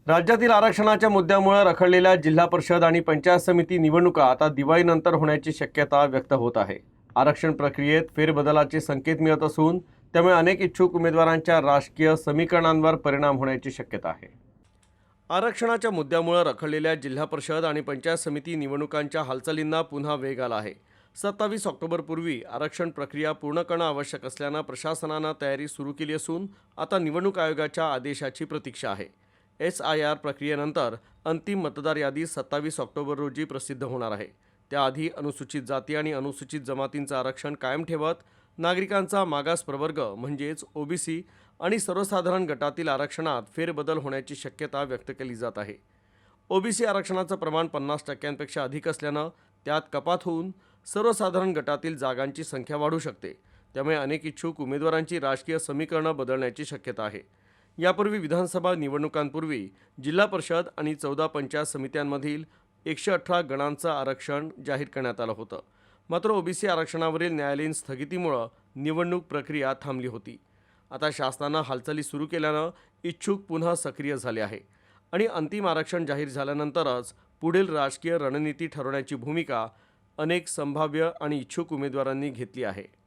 राज्यातील आरक्षणाच्या मुद्द्यामुळे रखडलेल्या जिल्हा परिषद आणि पंचायत समिती निवडणुका आता दिवाळीनंतर होण्याची शक्यता व्यक्त होत आहे। आरक्षण प्रक्रियेत फेरबदलाचे संकेत मिळत असून त्यामुळे अनेक इच्छुक उमेदवारांच्या राजकीय समीकरणांवर परिणाम होण्याची शक्यता आहे। आरक्षणाच्या मुद्द्यामुळे रखडलेल्या जिल्हा परिषद आणि पंचायत समिती निवडणुकांच्या हालचालींना पुन्हा वेग आला आहे। 27 ऑक्टोबरपूर्वी आरक्षण प्रक्रिया पूर्ण करणं आवश्यक असल्यानं प्रशासनानं तयारी सुरू केली असून आता निवडणूक आयोगाच्या आदेशाची प्रतीक्षा आहे। SIR प्रक्रियेनंतर अंतिम मतदार यादी 27 ऑक्टोबर रोजी प्रसिद्ध होणार आहे। त्याआधी अनुसूचित जाती आणि अनुसूचित जमातींचं आरक्षण कायम ठेवत नागरिकांचा मागास प्रवर्ग म्हणजेच OBC आणि सर्वसाधारण गटातील आरक्षणात फेरबदल होण्याची शक्यता व्यक्त केली जात आहे। OBC आरक्षणाचं प्रमाण 50% अधिक असल्यानं त्यात कपात होऊन सर्वसाधारण गटातील जागांची संख्या वाढू शकते। त्यामुळे अनेक इच्छुक उमेदवारांची राजकीय समीकरणं बदलण्याची शक्यता आहे। यापूर्वी विधानसभा निवडणुकांपूर्वी जिल्हा परिषद आणि 14 पंचायत समित्यांमधील 118 गणांचं आरक्षण जाहीर करण्यात आलं होतं। मात्र OBC आरक्षणावरील न्यायालयीन स्थगितीमुळे निवडणूक प्रक्रिया थांबली होती। आता शासनानं हालचाली सुरू केल्यानं इच्छुक पुन्हा सक्रिय झाले आहे आणि अंतिम आरक्षण जाहीर झाल्यानंतरच पुढील राजकीय रणनीती ठरवण्याची भूमिका अनेक संभाव्य आणि इच्छुक उमेदवारांनी घेतली आहे।